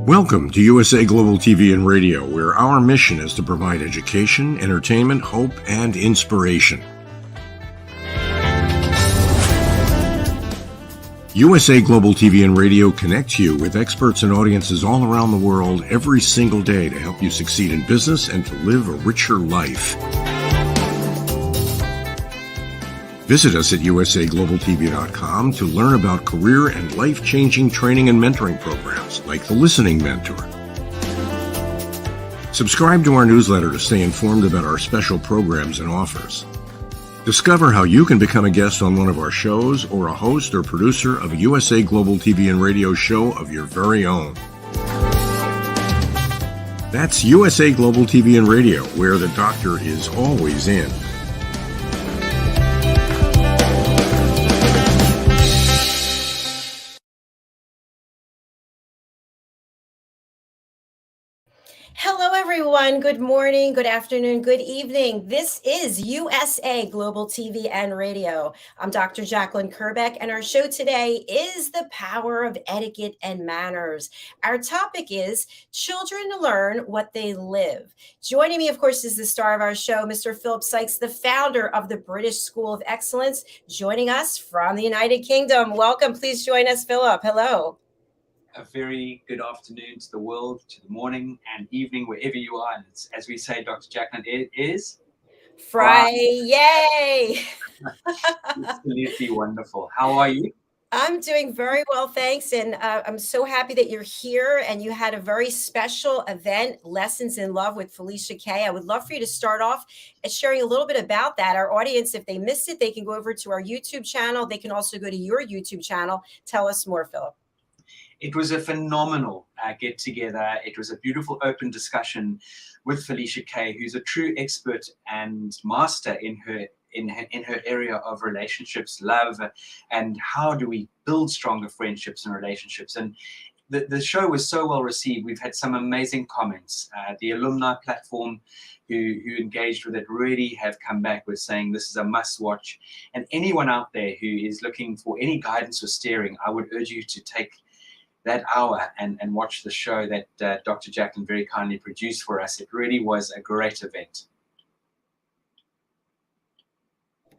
Welcome to USA Global TV and Radio, where our mission is to provide education, entertainment, hope, and inspiration. USA Global TV and Radio connects you with experts and audiences all around the world every single day to help you succeed in business and to live a richer life. Visit us at usaglobaltv.com to learn about career and life-changing training and mentoring programs like the Listening Mentor. Subscribe to our newsletter to stay informed about our special programs and offers. Discover how you can become a guest on one of our shows or a host or producer of a USA Global TV and Radio show of your very own. That's USA Global TV and Radio, where the doctor is always in. Hello, everyone. Good morning, good afternoon, good evening. This is USA Global TV and Radio. I'm Dr. JACALYN KERBECK, and our show today is the power of etiquette and manners. Our topic is children learn what they live. Joining me, of course, is the star of our show, Mr. Philip SYKES, the founder of the British School of Excellence, joining us from the United Kingdom. Welcome. Please join us, Philip. Hello. A very good afternoon to the world, to the morning and evening, wherever you are. And it's, as we say, Dr. JACALYN, it is Friday. Yay! Absolutely wonderful. How are you? I'm doing very well, thanks. And I'm so happy that you're here and you had a very special event, Lessons in Love with Felicia K. I would love for you to start off sharing a little bit about that. Our audience, if they missed it, they can go over to our YouTube channel. They can also go to your YouTube channel. Tell us more, Philip. It was a phenomenal get-together. It was a beautiful open discussion with Felicia K, who's a true expert and master in her area of relationships, love, and how do we build stronger friendships and relationships. And the show was so well received. We've had some amazing comments. The alumni platform who engaged with it really have come back with saying this is a must-watch. And anyone out there who is looking for any guidance or steering, I would urge you to take that hour and watch the show that Dr. JACALYN very kindly produced for us. It really was a great event.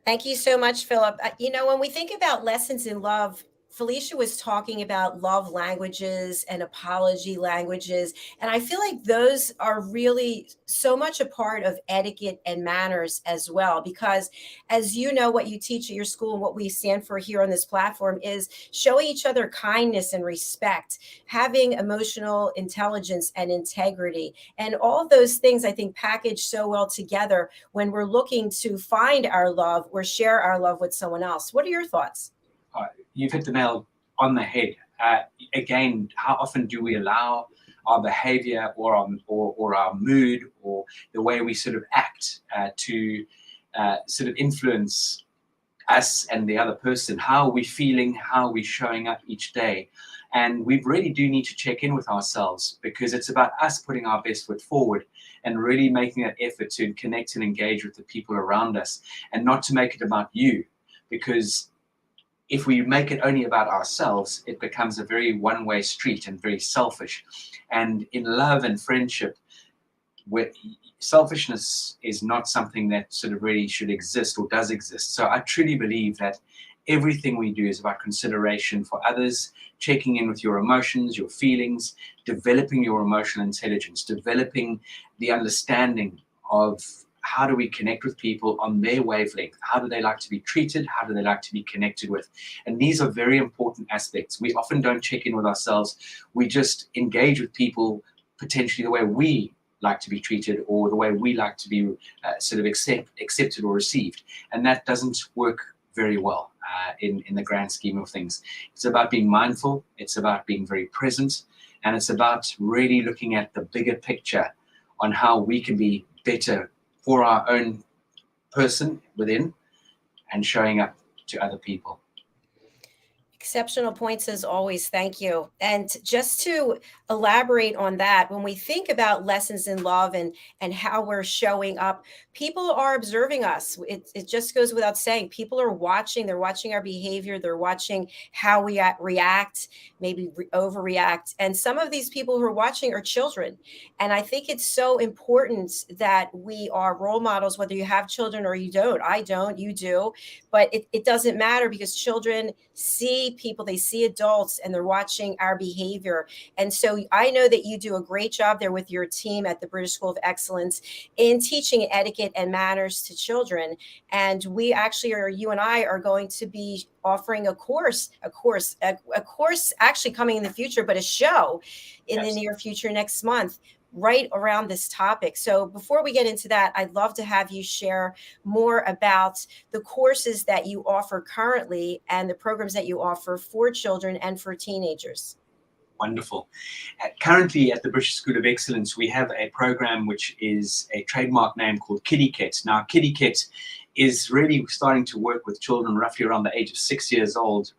Thank you so much, Philip. You know, when we think about lessons in love, Felicia was talking about love languages and apology languages. And I feel like those are really so much a part of etiquette and manners as well, because as you know, what you teach at your school and what we stand for here on this platform is showing each other kindness and respect, having emotional intelligence and integrity. And all of those things, I think, package so well together when we're looking to find our love or share our love with someone else. What are your thoughts? You've hit the nail on the head. Again, how often do we allow our behavior or our mood or the way we sort of act to sort of influence us and the other person? How are we feeling? How are we showing up each day? And we really do need to check in with ourselves, because it's about us putting our best foot forward and really making that effort to connect and engage with the people around us, and not to make it about you, because if we make it only about ourselves, it becomes a very one-way street and very selfish. And in love and friendship, where selfishness is not something that sort of really should exist or does exist. So I truly believe that everything we do is about consideration for others, checking in with your emotions, your feelings, developing your emotional intelligence, developing the understanding of how do we connect with people on their wavelength? How do they like to be treated? How do they like to be connected with? And these are very important aspects. We often don't check in with ourselves. We just engage with people potentially the way we like to be treated or the way we like to be sort of accepted or received. And that doesn't work very well in the grand scheme of things. It's about being mindful. It's about being very present. And it's about really looking at the bigger picture on how we can be better for our own person within and showing up to other people. Exceptional points as always. Thank you. And just to elaborate on that, when we think about lessons in love and how we're showing up, people are observing us. It just goes without saying. People are watching. They're watching our behavior. They're watching how we react, maybe overreact. And some of these people who are watching are children. And I think it's so important that we are role models, whether you have children or you don't. I don't, you do. But it doesn't matter, because children see people, they see adults, and they're watching our behavior. And so I know that you do a great job there with your team at the British School of Excellence in teaching etiquette and manners to children. And we actually you and I are going to be offering a course actually coming in the future, but a show in the near future next month, right around this topic. So before we get into that, I'd love to have you share more about the courses that you offer currently and the programs that you offer for children and for teenagers. Wonderful. Currently at the British School of Excellence, we have a program which is a trademark name called Etiquette. Now, Etiquette is really starting to work with children roughly around the age of 6 years old.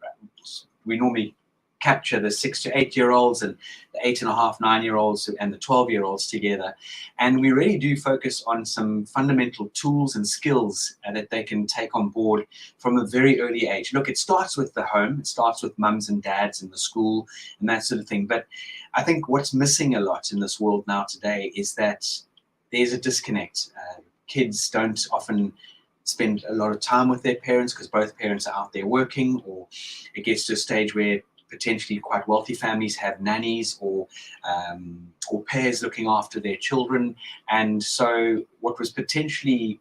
We normally capture the 6 to 8 year olds and the 8.5, 9-year-olds and the 12-year-olds together. And we really do focus on some fundamental tools and skills that they can take on board from a very early age. Look, it starts with the home, it starts with mums and dads and the school and that sort of thing. But I think what's missing a lot in this world now today is that there's a disconnect. Kids don't often spend a lot of time with their parents because both parents are out there working, or it gets to a stage where potentially quite wealthy families have nannies or pairs looking after their children. And so what was potentially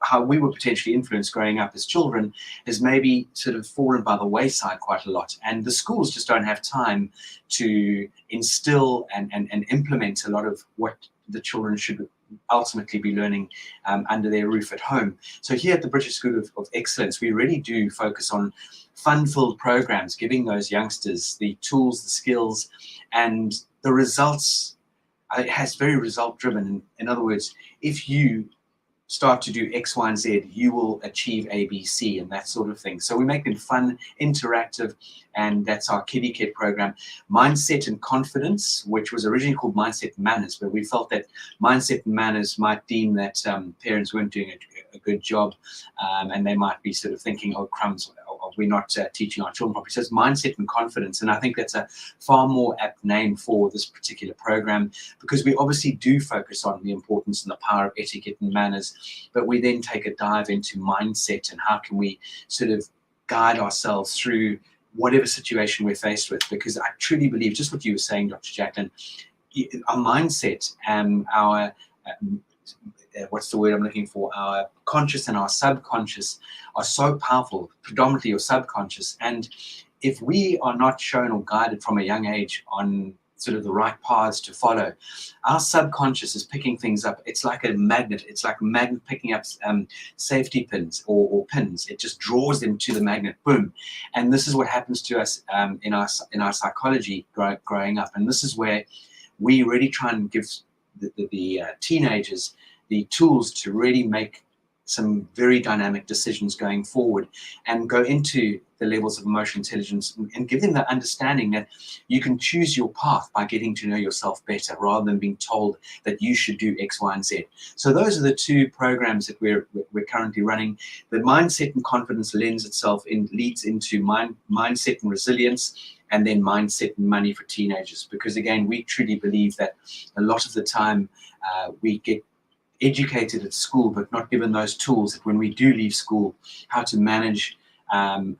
how we were potentially influenced growing up as children has maybe sort of fallen by the wayside quite a lot. And the schools just don't have time to instill and implement a lot of what the children should ultimately be learning under their roof at home. So here at the British School of Excellence, we really do focus on fun-filled programs, giving those youngsters the tools, the skills, and the results. It has very result-driven. In other words, if you start to do X, Y, and Z, you will achieve A, B, C, and that sort of thing. So we make them fun, interactive, and that's our Etiquette program. Mindset and Confidence, which was originally called Mindset and Manners, but we felt that Mindset and Manners might deem that parents weren't doing a good job, and they might be sort of thinking, oh, crumbs, we're not teaching our children properly. So it's Mindset and Confidence, and I think that's a far more apt name for this particular program, because we obviously do focus on the importance and the power of etiquette and manners, but we then take a dive into mindset and how can we sort of guide ourselves through whatever situation we're faced with. Because I truly believe, just what you were saying, Dr. JACALYN, our mindset and our what's the word I'm looking for? Our conscious and our subconscious are so powerful, predominantly your subconscious. And if we are not shown or guided from a young age on sort of the right paths to follow, our subconscious is picking things up. It's like a magnet. It's like a magnet picking up safety pins or pins. It just draws them to the magnet, boom. And this is what happens to us in our psychology growing up. And this is where we really try and give the teenagers the tools to really make some very dynamic decisions going forward and go into the levels of emotional intelligence and give them the understanding that you can choose your path by getting to know yourself better rather than being told that you should do X, Y, and Z. So those are the two programs that we're currently running. The Mindset and Confidence leads into mindset and resilience, and then mindset and money for teenagers. Because again, we truly believe that a lot of the time we get educated at school, but not given those tools that when we do leave school, how to manage and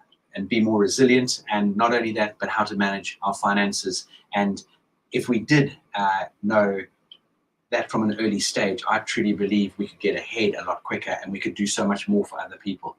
be more resilient. And not only that, but how to manage our finances. And if we did know that from an early stage, I truly believe we could get ahead a lot quicker and we could do so much more for other people.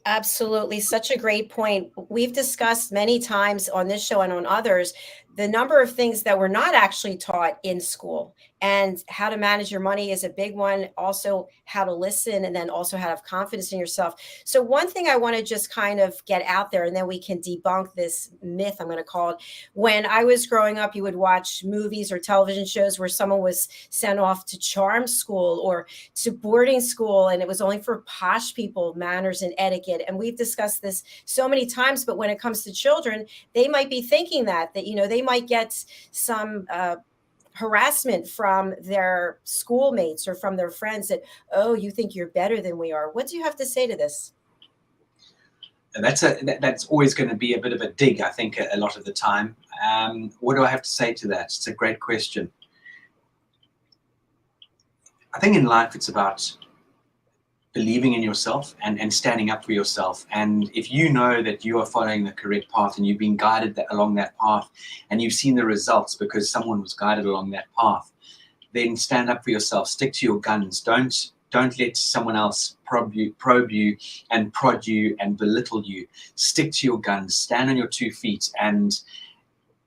Absolutely. Such a great point. We've discussed many times on this show and on others the number of things that were not actually taught in school, and how to manage your money is a big one. Also, how to listen, and then also how to have confidence in yourself. So one thing I want to just kind of get out there, and then we can debunk this myth, I'm going to call it. When I was growing up, you would watch movies or television shows where someone was sent off to charm school or to boarding school, and it was only for posh people, manners and etiquette. And we've discussed this so many times, but when it comes to children, they might be thinking that they might get some harassment from their schoolmates or from their friends that, oh, you think you're better than we are. What do you have to say to this? And that's always going to be a bit of a dig, I think, a lot of the time. What do I have to say to that? It's a great question. I think in life it's about believing in yourself and standing up for yourself. And if you know that you are following the correct path and you've been guided along that path and you've seen the results because someone was guided along that path, then stand up for yourself. Stick to your guns. Don't let someone else probe you and prod you and belittle you. Stick to your guns. Stand on your 2 feet, and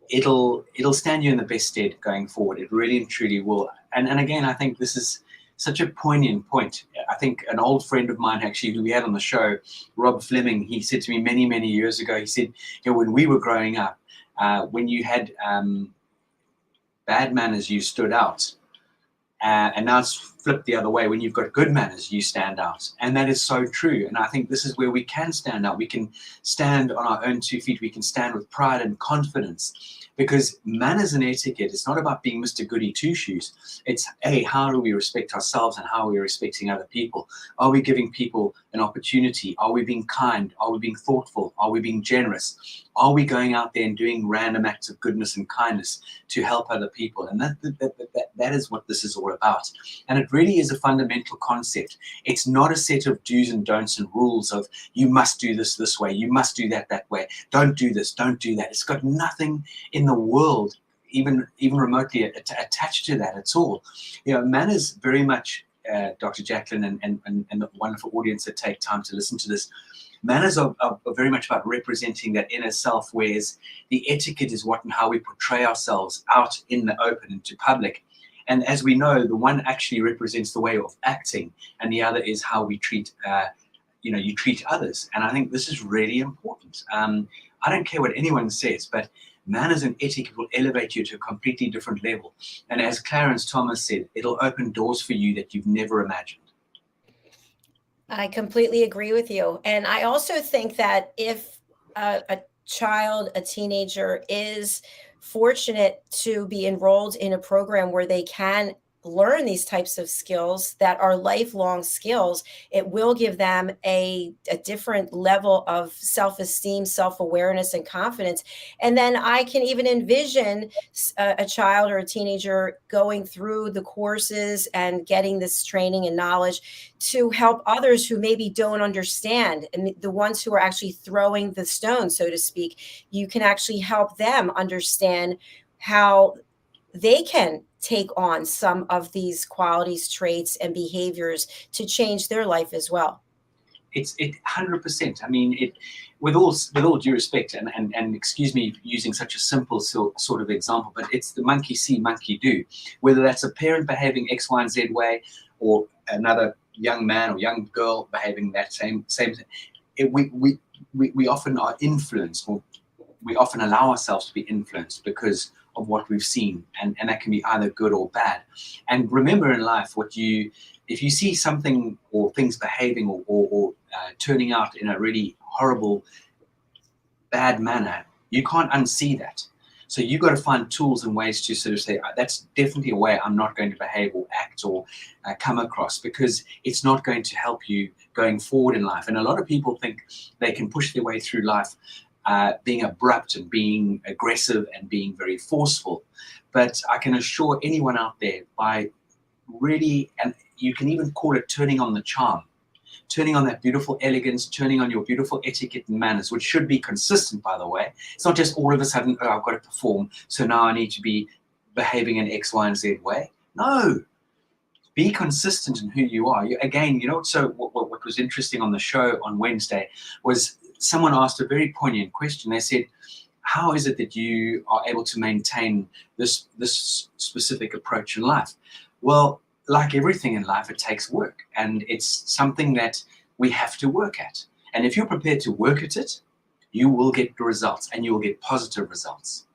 it'll stand you in the best stead going forward. It really and truly will. And again, I think this is such a poignant point. I think an old friend of mine, actually, who we had on the show, Rob Fleming, he said to me many, many years ago, he said, when we were growing up, when you had bad manners, you stood out. And now it's flipped the other way. When you've got good manners, you stand out. And that is so true. And I think this is where we can stand out. We can stand on our own 2 feet. We can stand with pride and confidence. Because manners and etiquette, it's not about being Mr. Goody Two-Shoes. It's, hey, how do we respect ourselves and how are we respecting other people? Are we giving people an opportunity? Are we being kind? Are we being thoughtful? Are we being generous? Are we going out there and doing random acts of goodness and kindness to help other people? And that is what this is all about. And it really is a fundamental concept. It's not a set of do's and don'ts and rules of you must do this way, you must do that way, don't do this, don't do that. It's got nothing in the world even remotely attached to that at all. Manners very much, Dr. JACALYN and the wonderful audience that take time to listen to this, manners are very much about representing that inner self, whereas the etiquette is what and how we portray ourselves out in the open into public. And as we know, the one actually represents the way of acting, and the other is how we treat, you treat others. And I think this is really important. I don't care what anyone says, but manners and etiquette will elevate you to a completely different level. And as Clarence Thomas said, it'll open doors for you that you've never imagined. I completely agree with you. And I also think that if a child, a teenager is fortunate to be enrolled in a program where they can learn these types of skills that are lifelong skills, it will give them a different level of self-esteem, self-awareness, and confidence. And then I can even envision a child or a teenager going through the courses and getting this training and knowledge to help others who maybe don't understand, and the ones who are actually throwing the stone, so to speak. You can actually help them understand how they can take on some of these qualities, traits, and behaviors to change their life as well. It's 100%. I mean, with all due respect, and excuse me using such a simple sort of example, but it's the monkey see, monkey do. Whether that's a parent behaving X, Y, and Z way, or another young man or young girl behaving that same we often are influenced, or we often allow ourselves to be influenced because of what we've seen, and that can be either good or bad. And remember in life, if you see something or things behaving or turning out in a really horrible, bad manner, you can't unsee that. So you've got to find tools and ways to sort of say, that's definitely a way I'm not going to behave or act or come across, because it's not going to help you going forward in life. And a lot of people think they can push their way through life being abrupt and being aggressive and being very forceful. But I can assure anyone out there, by really, and you can even call it turning on the charm, turning on that beautiful elegance, turning on your beautiful etiquette and manners, which should be consistent, by the way. It's not just all of a sudden, oh, I've got to perform, so now I need to be behaving in X, Y, and Z way. No. Be consistent in who you are. Again, so what was interesting on the show on Wednesday was someone asked a very poignant question. They said, how is it that you are able to maintain this specific approach in life? Well, like everything in life, it takes work, and it's something that we have to work at. And if you're prepared to work at it, you will get the results, and you will get positive results.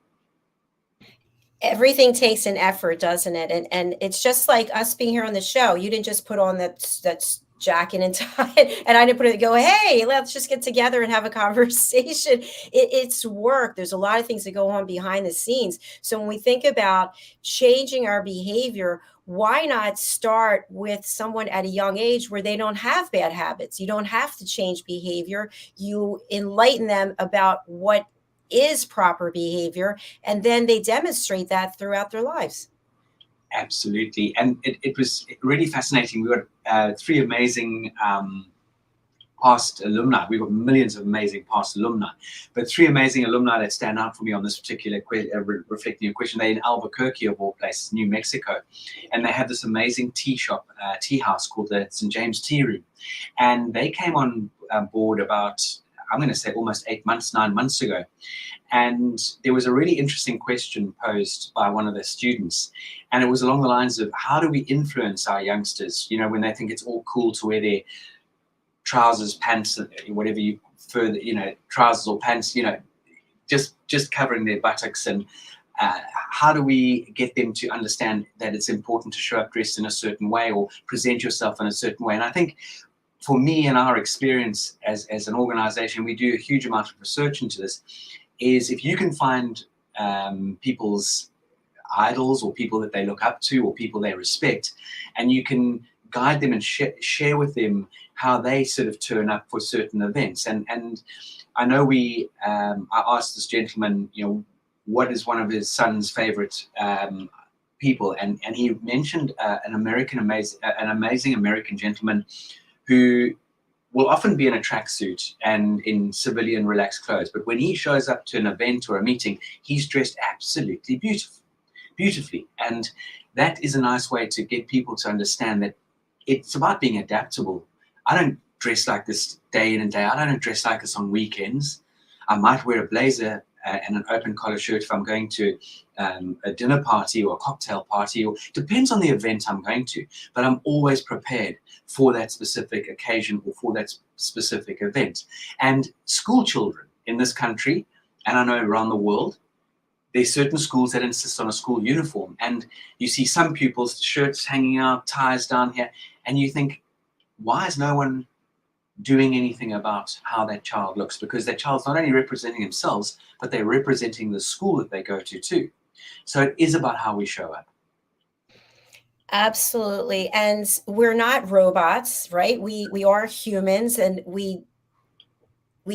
Everything takes an effort, doesn't it? And it's just like us being here on the show. You didn't just put on that jacket and tie, and I didn't put it. Go, hey, let's just get together and have a conversation. It's work. There's a lot of things that go on behind the scenes. So when we think about changing our behavior, why not start with someone at a young age where they don't have bad habits? You don't have to change behavior. You enlighten them about what is proper behavior, and then they demonstrate that throughout their lives. Absolutely. And it was really fascinating. We got 3 amazing past alumni. We've got millions of amazing past alumni, but 3 amazing alumni that stand out for me on this particular reflecting your question. They're in Albuquerque, of all places, New Mexico, and they have this amazing tea shop, tea house called the St. James Tea Room. And they came on board about, I'm going to say almost 9 months ago. And there was a really interesting question posed by one of the students. And it was along the lines of, how do we influence our youngsters, you know, when they think it's all cool to wear their trousers, pants, whatever you further, you know, trousers or pants, you know, just covering their buttocks. And how do we get them to understand that it's important to show up dressed in a certain way or present yourself in a certain way? And I think for me and our experience as an organization, we do a huge amount of research into this, is if you can find people's idols or people that they look up to or people they respect, and you can guide them and share with them how they sort of turn up for certain events. And I know I asked this gentleman, you know, what is one of his son's favorite people, and he mentioned an amazing American gentleman who will often be in a tracksuit and in civilian relaxed clothes, but when he shows up to an event or a meeting, he's dressed absolutely beautifully. And that is a nice way to get people to understand that it's about being adaptable. I don't dress like this day in and day out. I don't dress like this on weekends. I might wear a blazer and an open collar shirt if I'm going to a dinner party or a cocktail party, or depends on the event I'm going to, but I'm always prepared for that specific occasion or for that specific event. And school children in this country, and I know around the world, there's certain schools that insist on a school uniform, and you see some pupils' shirts hanging out, ties down here, and you think, why is no one doing anything about how that child looks? Because that child's not only representing themselves, but they're representing the school that they go to too. So it is about how we show up. Absolutely. And we're not robots, right? We are humans, and we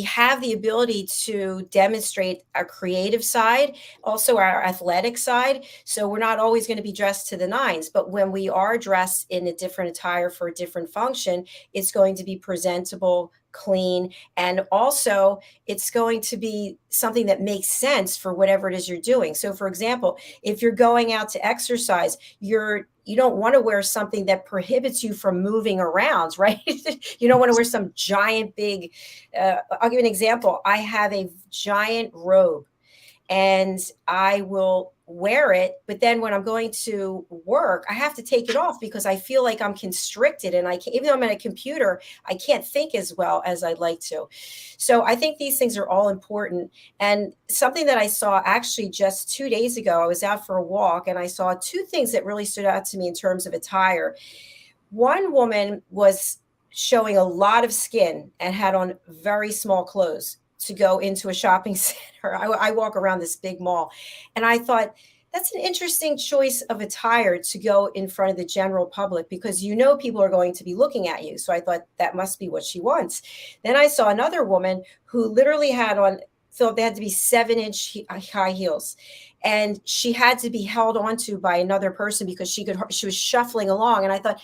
have the ability to demonstrate our creative side, also our athletic side. So we're not always going to be dressed to the nines, but when we are dressed in a different attire for a different function, it's going to be presentable, clean, and also it's going to be something that makes sense for whatever it is you're doing. So for example, if you're going out to exercise, you don't want to wear something that prohibits you from moving around, right? You don't want to wear some giant big, I'll give you an example. I have a giant robe and I will wear it, but then when I'm going to work, I have to take it off because I feel like I'm constricted, and I can't, even though I'm at a computer, I can't think as well as I'd like to. So I think these things are all important. And something that I saw actually just 2 days ago, I was out for a walk and I saw 2 things that really stood out to me in terms of attire. One woman was showing a lot of skin and had on very small clothes to go into a shopping center. I walk around this big mall, and I thought, that's an interesting choice of attire to go in front of the general public, because you know people are going to be looking at you. So I thought that must be what she wants. Then I saw another woman who literally had on, Philip, they had to be 7-inch high heels, and she had to be held onto by another person because she was shuffling along. And I thought,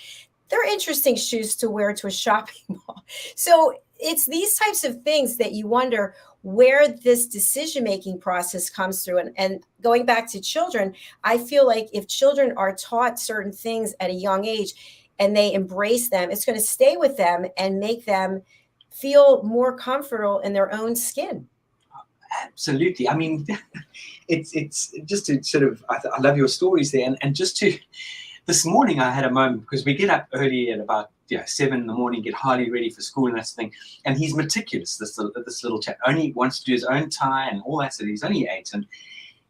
they're interesting shoes to wear to a shopping mall. So it's these types of things that you wonder where this decision-making process comes through. And going back to children, I feel like if children are taught certain things at a young age and they embrace them, it's going to stay with them and make them feel more comfortable in their own skin. Absolutely. I mean, it's just to sort of, I love your stories there. And just to, this morning I had a moment because we get up early at about 7 in the morning, get Harley ready for school and that thing. And he's meticulous, this little chap. Only wants to do his own tie and all that. So he's only 8. And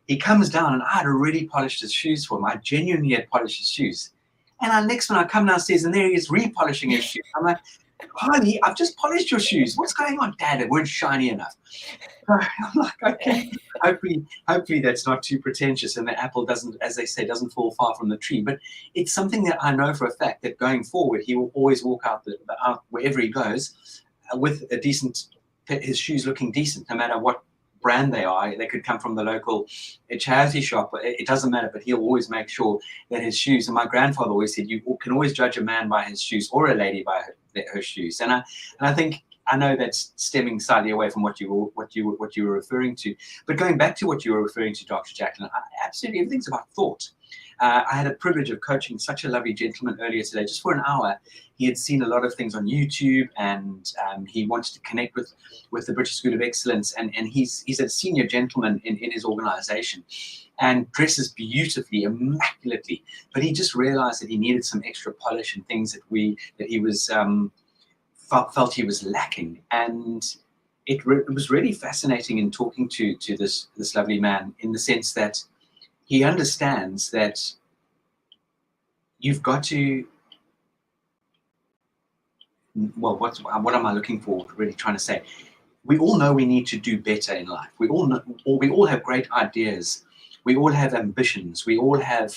he comes down and I had already polished his shoes for him. I genuinely had polished his shoes. And next when I come downstairs and there he is repolishing his shoes. I'm like, Harley, I've just polished your shoes. What's going on, Dad? They weren't shiny enough. I'm like, okay, hopefully that's not too pretentious and the apple doesn't, as they say, doesn't fall far from the tree. But it's something that I know for a fact that going forward, he will always walk out wherever he goes with a decent, his shoes looking decent, no matter what brand they are. They could come from the local charity shop. It doesn't matter, but he'll always make sure that his shoes, and my grandfather always said, you can always judge a man by his shoes or a lady by her shoes. And I think, I know that's stemming slightly away from what you were referring to, but going back to what you were referring to, Dr. JACALYN, absolutely everything's about thought. I had a privilege of coaching such a lovely gentleman earlier today, just for an hour. He had seen a lot of things on YouTube, and he wanted to connect with the British School of Excellence, and he's a senior gentleman in his organization and dresses beautifully, immaculately, but he just realized that he needed some extra polish and things that he was felt he was lacking. And it was really fascinating in talking to this lovely man, in the sense that he understands that you've got to, well, what am I looking for, really trying to say? We all know we need to do better in life. We all know, or we all have great ideas. We all have ambitions. We all have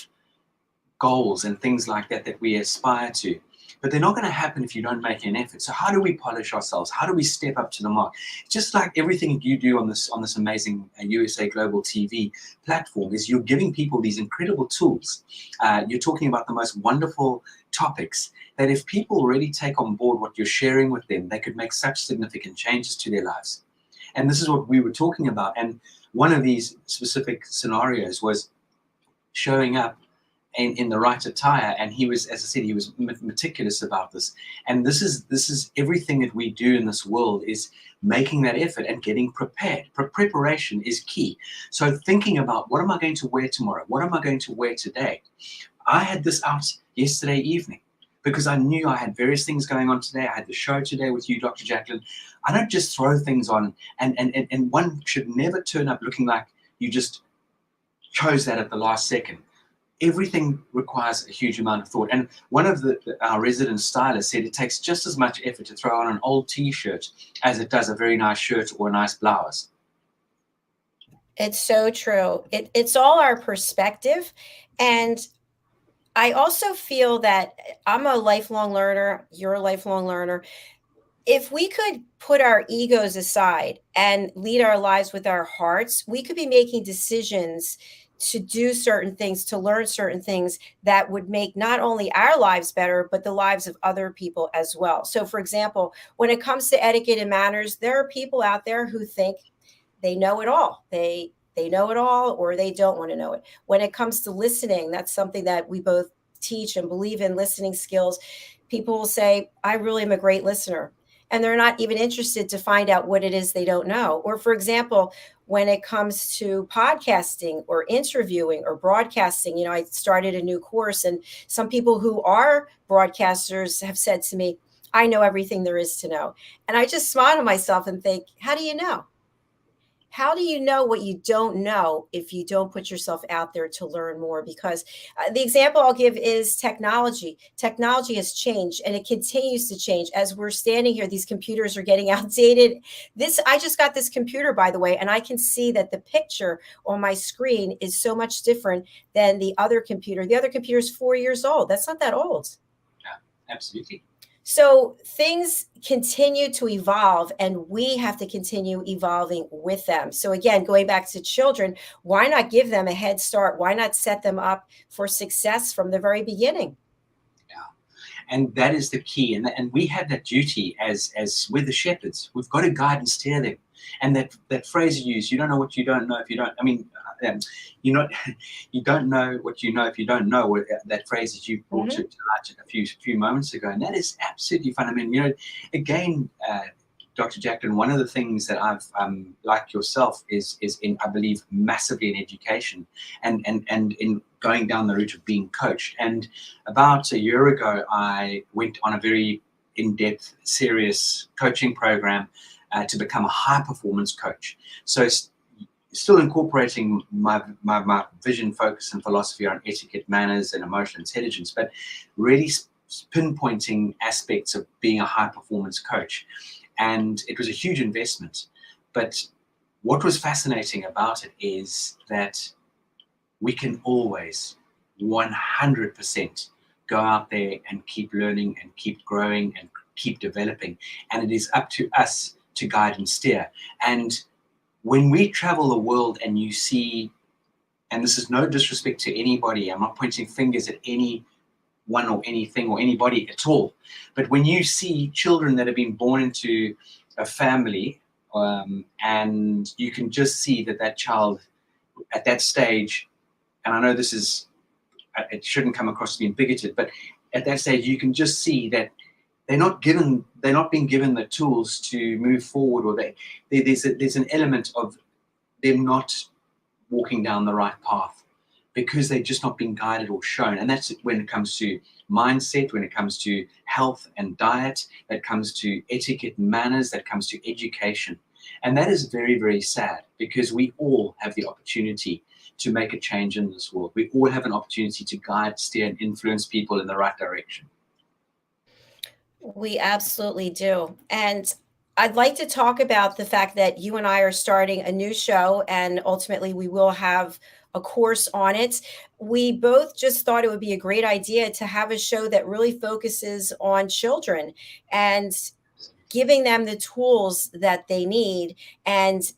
goals and things like that we aspire to. But they're not going to happen if you don't make an effort. So how do we polish ourselves? How do we step up to the mark? Just like everything you do on this amazing USA Global TV platform, is you're giving people these incredible tools. You're talking about the most wonderful topics that if people really take on board what you're sharing with them, they could make such significant changes to their lives. And this is what we were talking about. And one of these specific scenarios was showing up in the right attire, and he was, as I said, he was meticulous about this. And this is everything that we do in this world, is making that effort and getting prepared. Preparation is key. So thinking about, what am I going to wear tomorrow? What am I going to wear today? I had this out yesterday evening because I knew I had various things going on today. I had the show today with you, Dr. JACALYN. I don't just throw things on, and one should never turn up looking like you just chose that at the last second. Everything requires a huge amount of thought. And one of our resident stylists said it takes just as much effort to throw on an old t-shirt as it does a very nice shirt or a nice blouse. It's so true. It's all our perspective. And I also feel that I'm a lifelong learner. You're a lifelong learner. If we could put our egos aside and lead our lives with our hearts, we could be making decisions to do certain things, to learn certain things that would make not only our lives better, but the lives of other people as well. So for example, when it comes to etiquette and manners, there are people out there who think they know it all. They know it all, or they don't want to know it. When it comes to listening, that's something that we both teach and believe in, listening skills. People will say, I really am a great listener. And they're not even interested to find out what it is they don't know. Or for example, when it comes to podcasting or interviewing or broadcasting, I started a new course, and some people who are broadcasters have said to me, I know everything there is to know. And I just smile to myself and think, how do you know? How do you know what you don't know if you don't put yourself out there to learn more? Because the example I'll give is technology. Technology has changed, and it continues to change. As we're standing here, these computers are getting outdated. I just got this computer, by the way, and I can see that the picture on my screen is so much different than the other computer. The other computer is 4 years old. That's not that old. Yeah, absolutely. So things continue to evolve, and we have to continue evolving with them. So again, going back to children, why not give them a head start? Why not set them up for success from the very beginning? Yeah, and that is the key. And we have that duty as we're the shepherds. We've got to guide and steer them. And that phrase you use, you don't know what you don't know if you don't. I mean, you don't know what you know if you don't know. That phrase that you brought to light a few moments ago, and that is absolutely fundamental. Again, Dr. Jacqueline, one of the things that I've, like yourself, is in, I believe, massively in education and in going down the route of being coached. And about a year ago, I went on a very in-depth, serious coaching program to become a high-performance coach. So still incorporating my vision, focus, and philosophy on etiquette, manners, and emotional intelligence, but really pinpointing aspects of being a high-performance coach. And it was a huge investment. But what was fascinating about it is that we can always 100% go out there and keep learning and keep growing and keep developing. And it is up to us to guide and steer. And when we travel the world and you see, and this is no disrespect to anybody, I'm not pointing fingers at anyone or anything or anybody at all, but when you see children that have been born into a family, and you can just see that that child at that stage, and I know this is, it shouldn't come across as being bigoted, but at that stage you can just see that they're not being given the tools to move forward, or there's an element of them not walking down the right path because they're just not being guided or shown. And that's when it comes to mindset, when it comes to health and diet, that comes to etiquette and manners, that comes to education. And that is very, very sad, because we all have the opportunity to make a change in this world. We all have an opportunity to guide, steer, and influence people in the right direction. We absolutely do. And I'd like to talk about the fact that you and I are starting a new show, and ultimately we will have a course on it. We both just thought it would be a great idea to have a show that really focuses on children and giving them the tools that they need and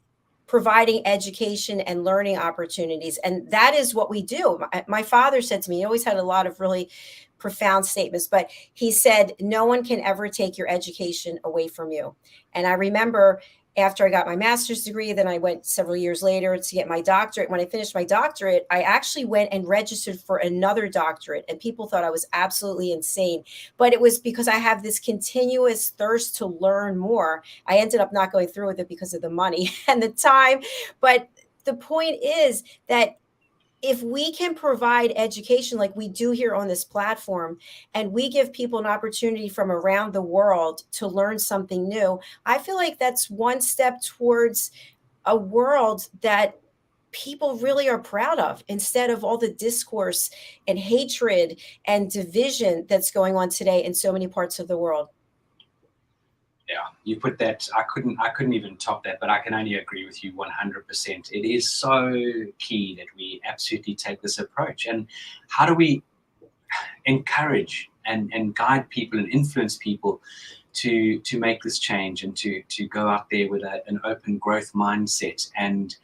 providing education and learning opportunities. And that is what we do. My father said to me, he always had a lot of really profound statements, but he said, no one can ever take your education away from you. And I remember after I got my master's degree, then I went several years later to get my doctorate. When I finished my doctorate, I actually went and registered for another doctorate, and people thought I was absolutely insane. But it was because I have this continuous thirst to learn more. I ended up not going through with it because of the money and the time. But the point is that if we can provide education like we do here on this platform, and we give people an opportunity from around the world to learn something new, I feel like that's one step towards a world that people really are proud of, instead of all the discourse and hatred and division that's going on today in so many parts of the world. Yeah, you put that, I couldn't even top that, but I can only agree with you 100%. It is so key that we absolutely take this approach. And how do we encourage and guide people and influence people to make this change, and to go out there with an open growth mindset, and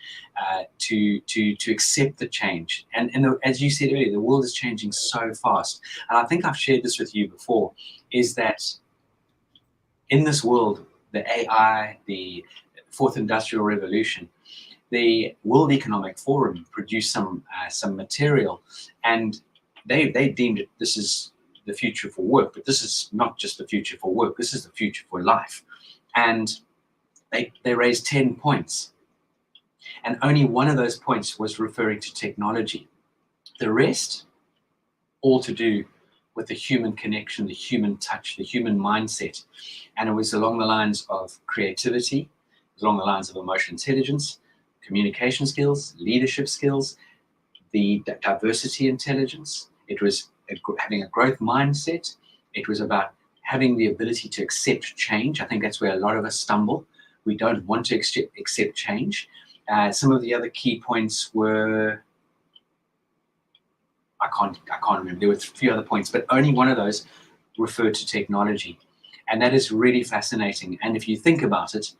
to accept the change. And as you said earlier, the world is changing so fast. And I think I've shared this with you before, is that in this world, the AI, the fourth industrial revolution, the World Economic Forum produced some material, and they deemed it, this is the future for work, but this is not just the future for work, this is the future for life. And they raised 10 points, and only one of those points was referring to technology. The rest, all to do with the human connection, the human touch, the human mindset. And it was along the lines of creativity, it was along the lines of emotional intelligence, communication skills, leadership skills, the diversity intelligence. It was having a growth mindset. It was about having the ability to accept change. I think that's where a lot of us stumble. We don't want to accept change. Some of the other key points were, I can't remember. There were a few other points, but only one of those referred to technology. And that is really fascinating. And if you think about it,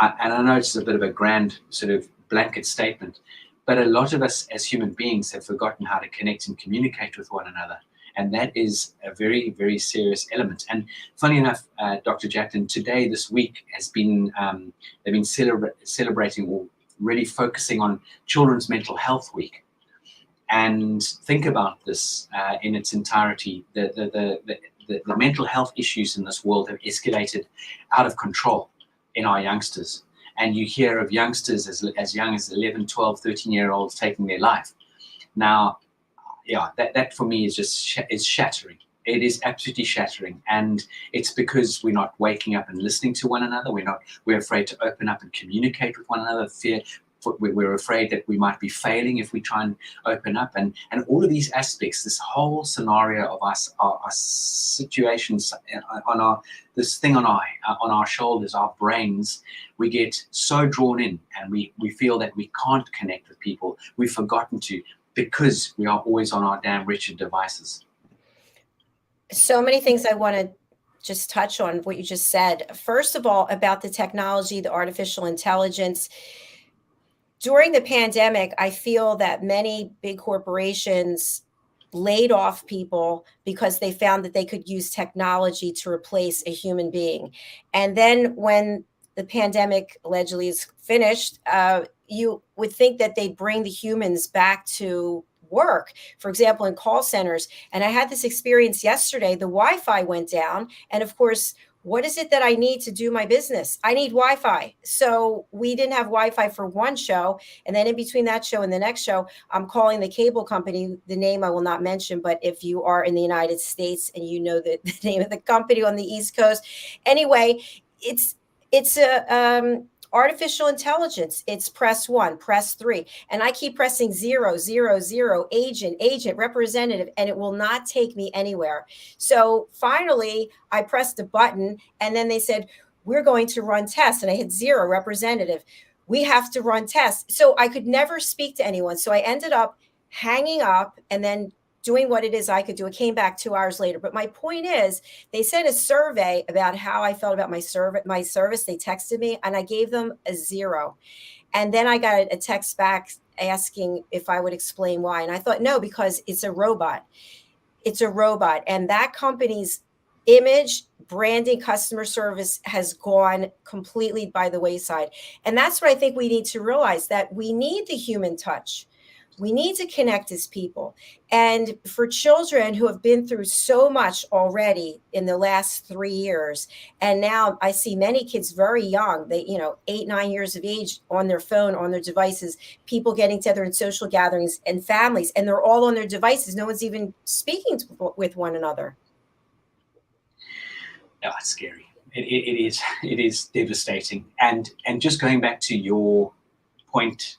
and I know it's a bit of a grand sort of blanket statement, but a lot of us as human beings have forgotten how to connect and communicate with one another. And that is a very, very serious element. And funny enough, Dr. Jacqueline, today, this week, has been, they've been celebrating, or really focusing on Children's Mental Health Week. And think about this in its entirety. The mental health issues in this world have escalated out of control. in our youngsters. And you hear of youngsters as young as 11, 12, 13-year-olds taking their life. Now, yeah, that for me is just is shattering. It is absolutely shattering, and it's because we're not waking up and listening to one another. We're afraid to open up and communicate with one another. We're afraid that we might be failing if we try and open up, and all of these aspects, this whole scenario of us, our situations on this thing on our shoulders, our brains, we get so drawn in, and we feel that we can't connect with people. We've forgotten to, because we are always on our damn wretched devices. So many things I want to just touch on what you just said. First of all, about the technology, the artificial intelligence. During the pandemic, I feel that many big corporations laid off people because they found that they could use technology to replace a human being. And then when the pandemic allegedly is finished, you would think that they'd bring the humans back to work, for example, in call centers. And I had this experience yesterday. The Wi-Fi went down. And of course, what is it that I need to do my business? I need Wi-Fi. So we didn't have Wi-Fi for one show. And then in between that show and the next show, I'm calling the cable company, the name I will not mention, but if you are in the United States and you know the name of the company on the East Coast. Anyway, it's a artificial intelligence. It's press 1, press 3. And I keep pressing 0, 0, 0, agent, representative, and it will not take me anywhere. So finally, I pressed a button, and then they said, we're going to run tests. And I hit 0, representative. We have to run tests. So I could never speak to anyone. So I ended up hanging up and then doing what it is I could do. It came back 2 hours later. But my point is, they sent a survey about how I felt about my service. They texted me, and I gave them a 0. And then I got a text back asking if I would explain why. And I thought, no, because it's a robot. It's a robot. And that company's image, branding, customer service has gone completely by the wayside. And that's what I think we need to realize, that we need the human touch. We need to connect as people. And for children who have been through so much already in the last 3 years, and now I see many kids very young, they, 8, 9 years of age, on their phone, on their devices, people getting together in social gatherings and families, and they're all on their devices. No one's even speaking with one another. Oh, it's scary. It is devastating. And just going back to your point,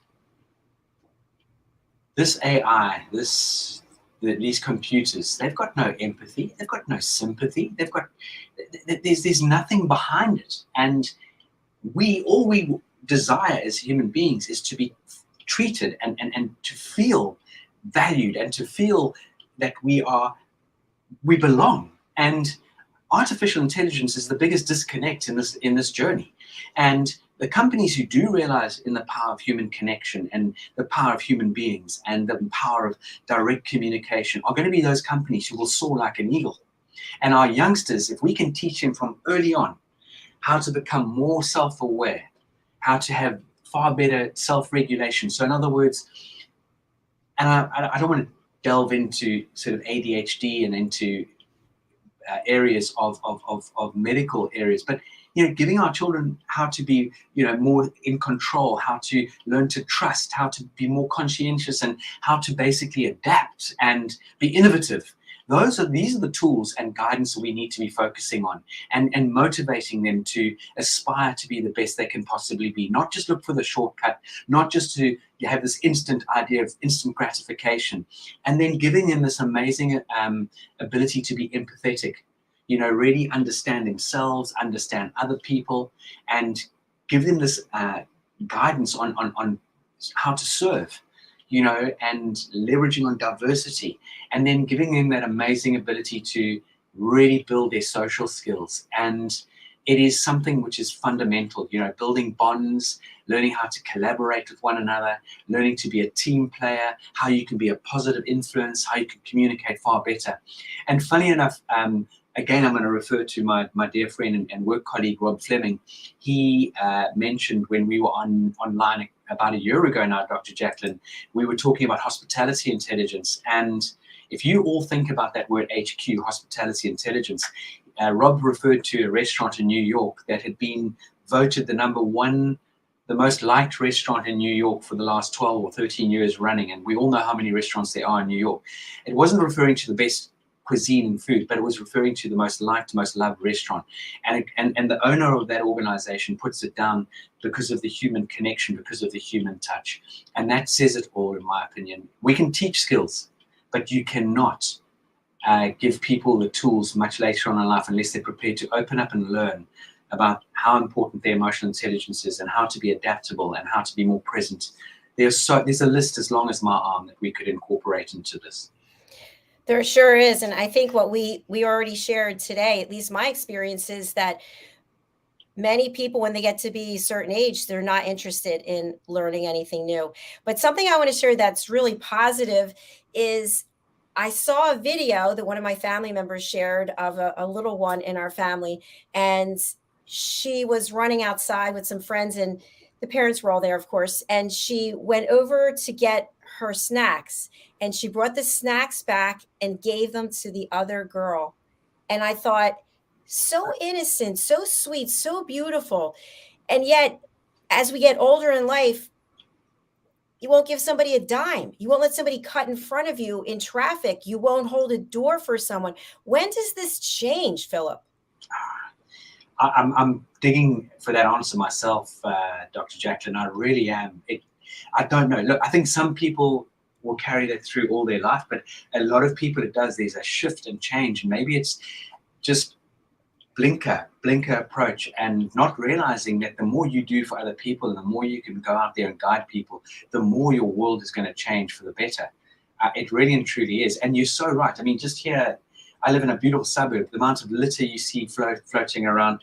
this AI, these computers, they've got no empathy, they've got no sympathy, there's nothing behind it. And all we desire as human beings is to be treated and to feel valued and to feel that we belong. And artificial intelligence is the biggest disconnect in this journey. And the companies who do realize in the power of human connection and the power of human beings and the power of direct communication are going to be those companies who will soar like an eagle. And our youngsters, if we can teach them from early on how to become more self-aware, how to have far better self-regulation. So in other words, and I don't want to delve into sort of ADHD and into areas of medical areas, but giving our children how to be more in control, how to learn to trust, how to be more conscientious, and how to basically adapt and be innovative. These are the tools and guidance that we need to be focusing on, and motivating them to aspire to be the best they can possibly be. Not just look for the shortcut, not just to have this instant idea of instant gratification, and then giving them this amazing ability to be empathetic. Really understand themselves, understand other people, and give them this guidance on how to serve, and leveraging on diversity, and then giving them that amazing ability to really build their social skills. And it is something which is fundamental, building bonds, learning how to collaborate with one another, learning to be a team player, how you can be a positive influence, how you can communicate far better. And funny enough, again, I'm going to refer to my dear friend and work colleague, Rob Fleming. He mentioned when we were online about a year ago now, Dr. JACALYN, we were talking about hospitality intelligence. And if you all think about that word HQ, hospitality intelligence, Rob referred to a restaurant in New York that had been voted the most liked restaurant in New York for the last 12 or 13 years running. And we all know how many restaurants there are in New York. It wasn't referring to the best cuisine and food, but it was referring to the most liked, most loved restaurant. And the owner of that organization puts it down because of the human connection, because of the human touch. And that says it all, in my opinion. We can teach skills, but you cannot give people the tools much later on in life unless they're prepared to open up and learn about how important their emotional intelligence is and how to be adaptable and how to be more present. There's a list as long as my arm that we could incorporate into this. There sure is. And I think what we already shared today, at least my experience, is that many people, when they get to be a certain age, they're not interested in learning anything new. But something I want to share that's really positive is I saw a video that one of my family members shared of a little one in our family. And she was running outside with some friends, and the parents were all there, of course. And she went over to get her snacks, and she brought the snacks back and gave them to the other girl. And I thought, so innocent, so sweet, so beautiful. And yet, as we get older in life, you won't give somebody a dime. You won't let somebody cut in front of you in traffic. You won't hold a door for someone. When does this change, Philip? I'm digging for that answer myself, Dr. JACALYN. I really am. I don't know. Look, I think some people will carry that through all their life, but a lot of people it does. There's a shift and change, and maybe it's just blinker approach, and not realizing that the more you do for other people and the more you can go out there and guide people, the more your world is going to change for the better. It really and truly is. And you're so right. I mean, just here, I live in a beautiful suburb. The amount of litter you see floating around.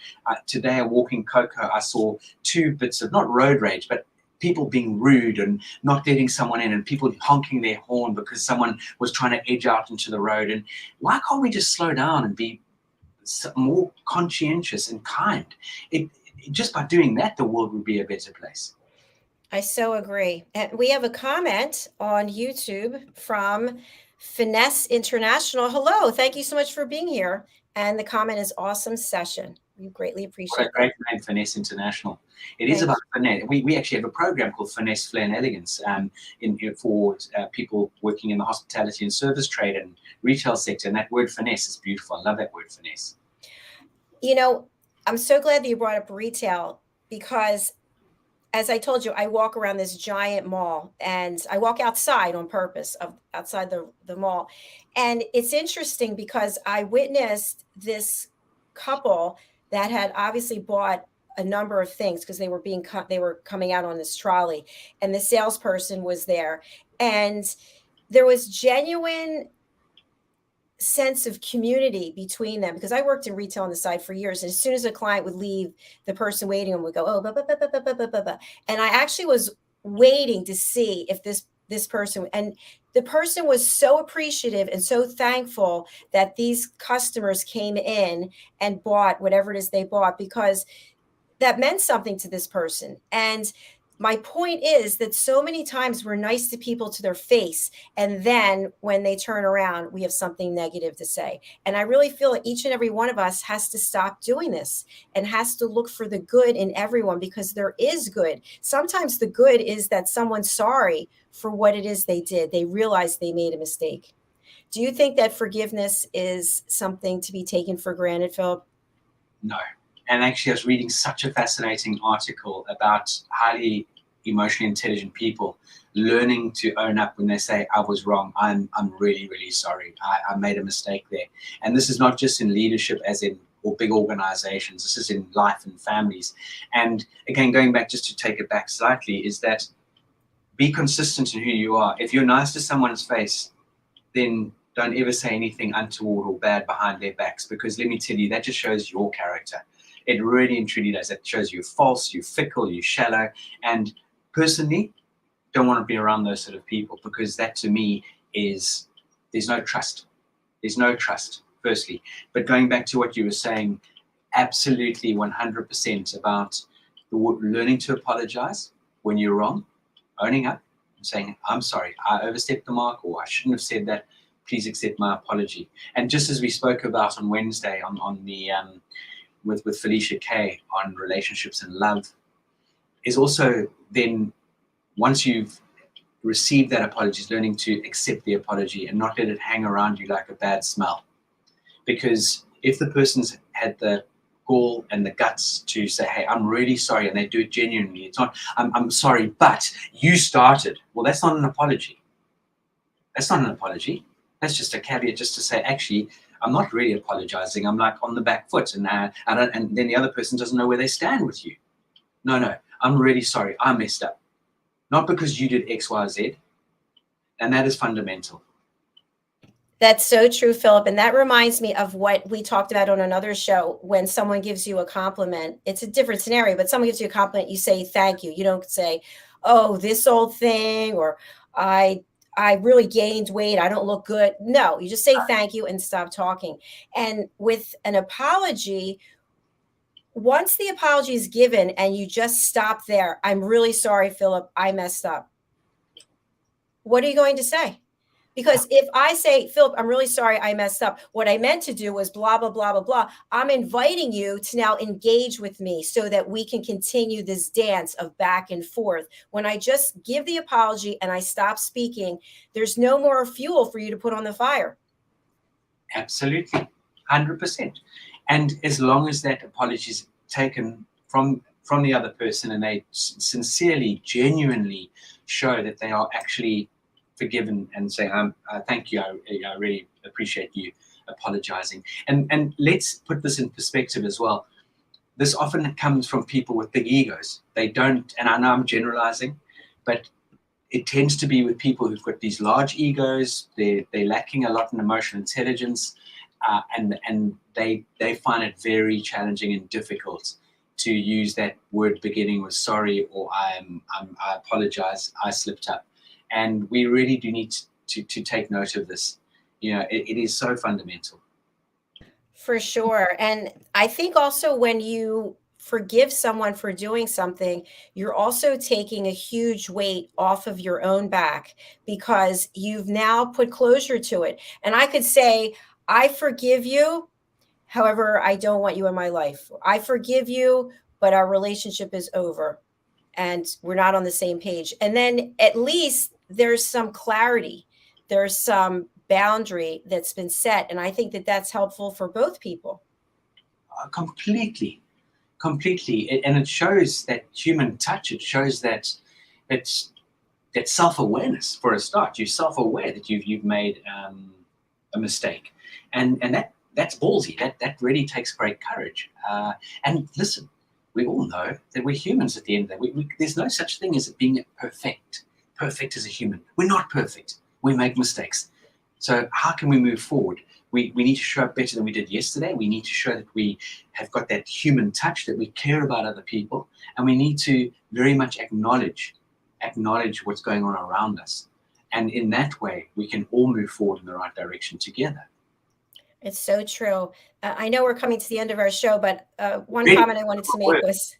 Today, walking Coco, I saw 2 bits of, not road rage, but people being rude and not letting someone in, and people honking their horn because someone was trying to edge out into the road. And why can't we just slow down and be more conscientious and kind? Just by doing that, the world would be a better place. I so agree. And we have a comment on YouTube from Finesse International. Hello, thank you so much for being here. And the comment is awesome session. We greatly appreciate it. What a great name, Finesse International. It is about finesse. We actually have a program called Finesse, Flair and Elegance for people working in the hospitality and service trade and retail sector. And that word finesse is beautiful. I love that word finesse. You know, I'm so glad that you brought up retail, because as I told you, I walk around this giant mall, and I walk outside on purpose, outside the mall. And it's interesting because I witnessed this couple that had obviously bought a number of things because they were coming out on this trolley, and the salesperson was there, and there was genuine sense of community between them, because I worked in retail on the side for years. And as soon as a client would leave, the person waiting on would go, oh, and I actually was waiting to see if this person, and the person was so appreciative and so thankful that these customers came in and bought whatever it is they bought, because that meant something to this person. And my point is that so many times we're nice to people to their face, and then when they turn around, we have something negative to say. And I really feel that each and every one of us has to stop doing this and has to look for the good in everyone, because there is good. Sometimes the good is that someone's sorry for what it is they did. They realized they made a mistake. Do you think that forgiveness is something to be taken for granted, Philip? No. And actually, I was reading such a fascinating article about highly emotionally intelligent people learning to own up when they say, I was wrong. I'm really, really sorry. I made a mistake there. And this is not just in leadership or big organizations. This is in life and families. And again, going back just to take it back slightly, is that be consistent in who you are. If you're nice to someone's face, then don't ever say anything untoward or bad behind their backs, because let me tell you, that just shows your character. It really and truly does. It shows you're false, you're fickle, you're shallow. And personally, don't want to be around those sort of people, because that to me is, there's no trust. There's no trust, firstly. But going back to what you were saying, absolutely 100% about learning to apologize when you're wrong, owning up and saying, I'm sorry, I overstepped the mark, or I shouldn't have said that. Please accept my apology. And just as we spoke about on Wednesday on with Felicia Kay on relationships and love is also then, once you've received that apology, is learning to accept the apology and not let it hang around you like a bad smell. Because if the person's had the gall and the guts to say, hey, I'm really sorry, and they do it genuinely, it's not, I'm sorry, but you started. Well, that's not an apology. That's not an apology. That's just a caveat, just to say, actually, I'm not really apologizing. I'm like on the back foot, and and then the other person doesn't know where they stand with you. No, I'm really sorry. I messed up. Not because you did X, Y, Z. And that is fundamental. That's so true, Philip. And that reminds me of what we talked about on another show. When someone gives you a compliment, it's a different scenario, but someone gives you a compliment, you say thank you. You don't say, oh, this old thing, or I really gained weight, I don't look good. No, you just say thank you and stop talking. And with an apology, once the apology is given and you just stop there, I'm really sorry, Philip, I messed up. What are you going to say? Because if I say, Philip, I'm really sorry I messed up, what I meant to do was blah, blah, blah, blah, blah. I'm inviting you to now engage with me so that we can continue this dance of back and forth. When I just give the apology and I stop speaking, there's no more fuel for you to put on the fire. Absolutely, 100%. And as long as that apology is taken from the other person and they sincerely, genuinely show that they are actually forgiven and say, thank you, I really appreciate you apologizing. And let's put this in perspective as well. This often comes from people with big egos. They don't, and I know I'm generalizing, but it tends to be with people who've got these large egos. They're lacking a lot in emotional intelligence, and they find it very challenging and difficult to use that word beginning with sorry, or I apologize, I slipped up. And we really do need to take note of this. You know, it is so fundamental. For sure. And I think also when you forgive someone for doing something, you're also taking a huge weight off of your own back, because you've now put closure to it. And I could say, I forgive you. However, I don't want you in my life. I forgive you, but our relationship is over and we're not on the same page. And then at least there's some clarity. There's some boundary that's been set. And I think that that's helpful for both people. Completely. And it shows that human touch. It shows that self-awareness for a start. You're self-aware that you've made a mistake. And that's ballsy. That really takes great courage. And listen, we all know that we're humans at the end of the day. There's no such thing as being perfect as a human. We're not perfect. We make mistakes. So how can we move forward? We need to show up better than we did yesterday. We need to show that we have got that human touch, that we care about other people. And we need to very much acknowledge what's going on around us. And in that way, we can all move forward in the right direction together. It's so true. I know we're coming to the end of our show, but one Really? comment I wanted to make was,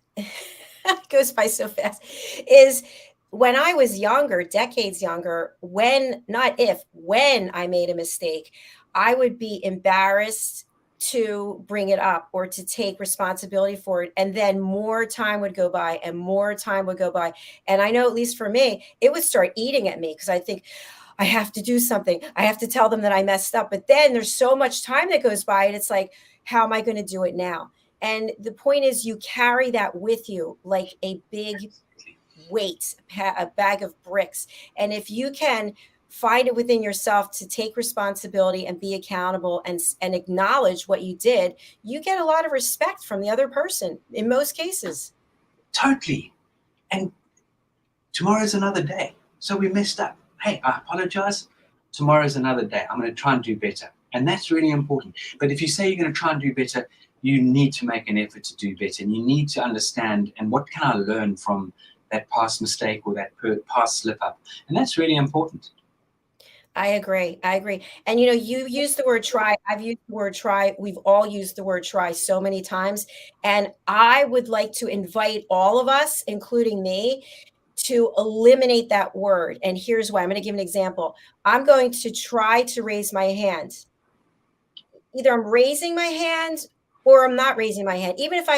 goes by so fast, is when I was younger, decades younger, when I made a mistake, I would be embarrassed to bring it up or to take responsibility for it. And then more time would go by and more time would go by. And I know, at least for me, it would start eating at me, because I think, I have to do something. I have to tell them that I messed up. But then there's so much time that goes by, and it's like, how am I going to do it now? And the point is, you carry that with you like a big weight, a bag of bricks. And if you can find it within yourself to take responsibility and be accountable and acknowledge what you did, you get a lot of respect from the other person in most cases. Totally. And tomorrow's another day. So we messed up. Hey, I apologize. Tomorrow's another day. I'm going to try and do better. And that's really important. But if you say you're going to try and do better, you need to make an effort to do better. And you need to understand, and what can I learn from that past mistake or that past slip up? And that's really important. I agree. And you used the word try. I've used the word try. We've all used the word try so many times. And I would like to invite all of us, including me, to eliminate that word. And here's why. I'm going to give an example. I'm going to try to raise my hand. Either I'm raising my hand or I'm not raising my hand. Even if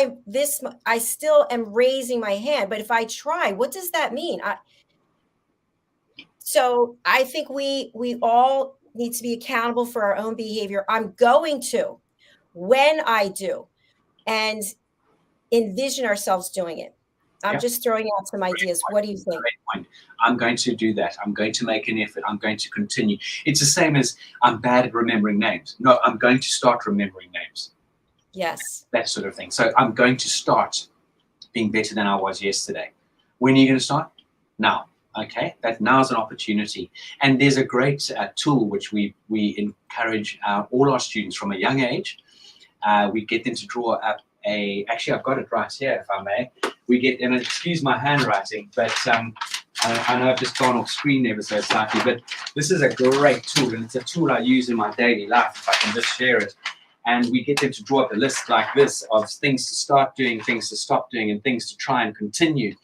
I still am raising my hand, but if I try, what does that mean? So I think we all need to be accountable for our own behavior. I'm going to, when I do, and envision ourselves doing it. I'm Yep. just throwing out some ideas. What do you think? Great point. I'm going to do that. I'm going to make an effort. I'm going to continue. It's the same as I'm bad at remembering names. No, I'm going to start remembering names. Yes. That sort of thing. So I'm going to start being better than I was yesterday. When are you going to start? Now. Okay, that now is an opportunity. And there's a great tool which we encourage all our students from a young age. We get them to draw up actually I've got it right here, if I may. We get, and excuse my handwriting, but I know I've just gone off screen ever so slightly, but this is a great tool, and it's a tool I use in my daily life, if I can just share it. And we get them to draw up a list like this of things to start doing, things to stop doing, and things to try and continue.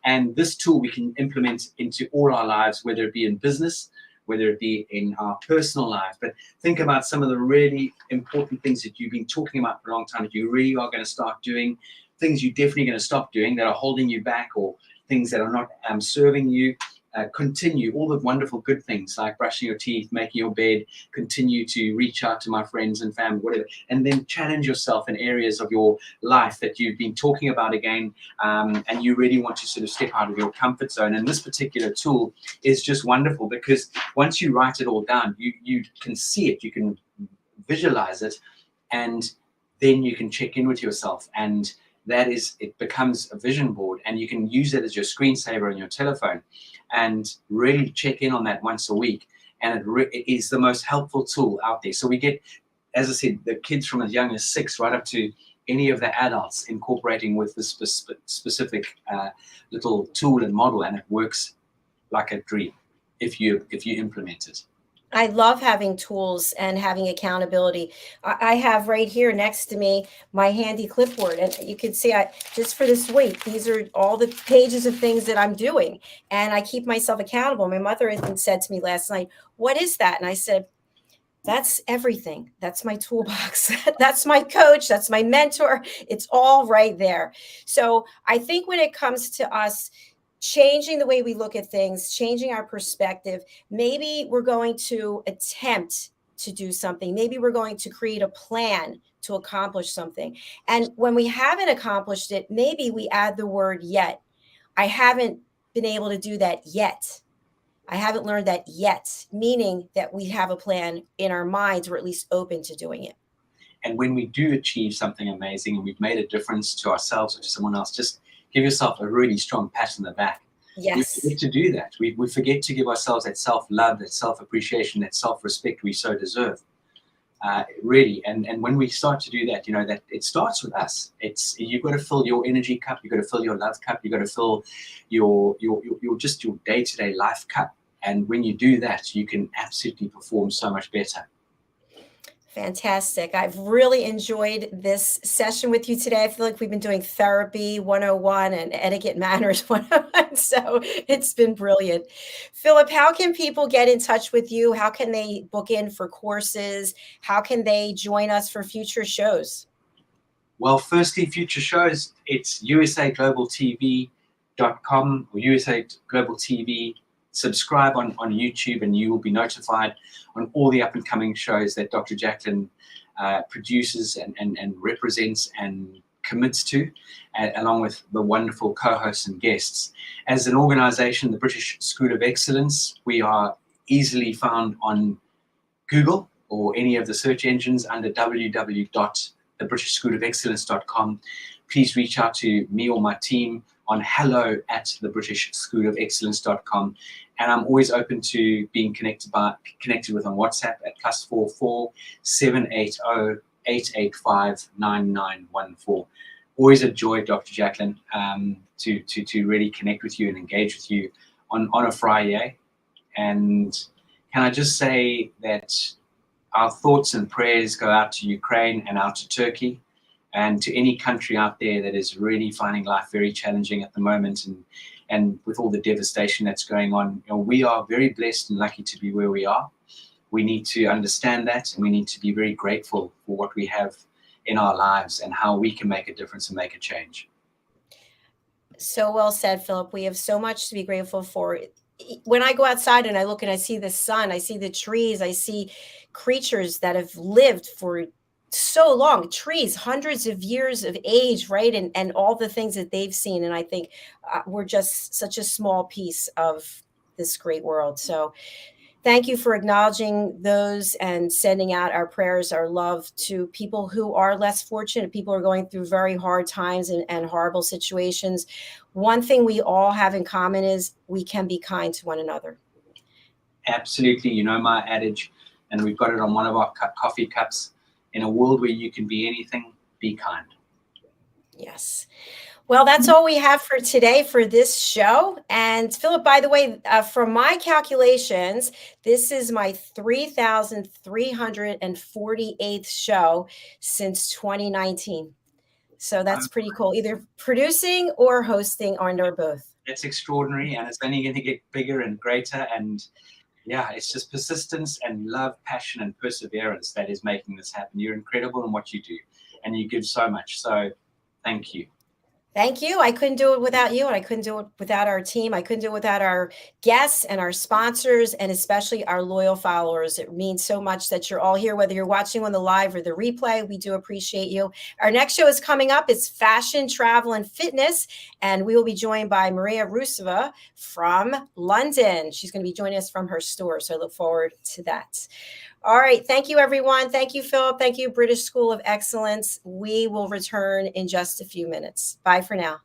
And this tool we can implement into all our lives, whether it be in business, whether it be in our personal lives. But think about some of the really important things that you've been talking about for a long time that you really are going to start doing, things you're definitely going to stop doing that are holding you back, or things that are not serving you. Continue all the wonderful good things like brushing your teeth, making your bed, continue to reach out to my friends and family, whatever, and then challenge yourself in areas of your life that you've been talking about again, and you really want to sort of step out of your comfort zone. And this particular tool is just wonderful because once you write it all down, you can see it, you can visualize it, and then you can check in with yourself, and it becomes a vision board, and you can use it as your screensaver on your telephone and really check in on that once a week. And it is the most helpful tool out there. So we get, as I said, the kids from as young as 6 right up to any of the adults incorporating with this specific little tool and model, and it works like a dream if you implement it. I love having tools and having accountability. I have right here next to me my handy clipboard, and you can see just for this week, these are all the pages of things that I'm doing, and I keep myself accountable. My mother even said to me last night, "What is that?" And I said, "That's everything. That's my toolbox. That's my coach. That's my mentor. It's all right there." So I think when it comes to us changing the way we look at things, changing our perspective, maybe we're going to attempt to do something. Maybe we're going to create a plan to accomplish something. And when we haven't accomplished it, maybe we add the word yet. I haven't been able to do that yet. I haven't learned that yet, meaning that we have a plan in our minds. We're at least open to doing it. And when we do achieve something amazing and we've made a difference to ourselves or to someone else, just give yourself a really strong pat on the back. Yes. We forget to do that. We forget to give ourselves that self-love, that self-appreciation, that self-respect we so deserve. Really. And when we start to do that, that it starts with us. You've got to fill your energy cup, you've got to fill your love cup, you've got to fill your just your day-to-day life cup. And when you do that, you can absolutely perform so much better. Fantastic. I've really enjoyed this session with you today. I feel like we've been doing therapy 101 and etiquette manners 101. So it's been brilliant. Philip, how can people get in touch with you? How can they book in for courses? How can they join us for future shows? Well, firstly, future shows, it's usaglobaltv.com or USA Global TV. Subscribe on YouTube and you will be notified on all the up and coming shows that Dr. JACALYN produces and represents and commits to, along with the wonderful co-hosts and guests. As an organization, the British School of Excellence, we are easily found on Google or any of the search engines under www.thebritishschoolofexcellence.com. Please reach out to me or my team on hello@thebritishschoolofexcellence.com. And I'm always open to being connected with on WhatsApp at +44 780 885 9914. Always a joy, Dr. JACALYN, to really connect with you and engage with you on a Friday. And can I just say that our thoughts and prayers go out to Ukraine and out to Turkey and to any country out there that is really finding life very challenging at the moment, and with all the devastation that's going on. We are very blessed and lucky to be where we are. We need to understand that, and we need to be very grateful for what we have in our lives and how we can make a difference and make a change. So well said, Philip. We have so much to be grateful for. When I go outside and I look and I see the sun, I see the trees, I see creatures that have lived for so long, trees, hundreds of years of age, right? And all the things that they've seen. And I think we're just such a small piece of this great world. So thank you for acknowledging those and sending out our prayers, our love to people who are less fortunate. People are going through very hard times and horrible situations. One thing we all have in common is we can be kind to one another. Absolutely. You know my adage, and we've got it on one of our coffee cups. In a world where you can be anything, be kind. Yes. Well, that's all we have for today for this show. And Philip, by the way, from my calculations, this is my 3,348th show since 2019. So that's pretty cool, either producing or hosting or both. It's extraordinary, and it's only going to get bigger and greater. And yeah, it's just persistence and love, passion, and perseverance that is making this happen. You're incredible in what you do, and you give so much. So thank you. Thank you. I couldn't do it without you, and I couldn't do it without our team. I couldn't do it without our guests and our sponsors, and especially our loyal followers. It means so much that you're all here, whether you're watching on the live or the replay. We do appreciate you. Our next show is coming up. It's fashion, travel, and fitness, and we will be joined by Maria Rusova from London. She's going to be joining us from her store, so I look forward to that. All right. Thank you, everyone. Thank you, Philip. Thank you, British School of Excellence. We will return in just a few minutes. Bye for now.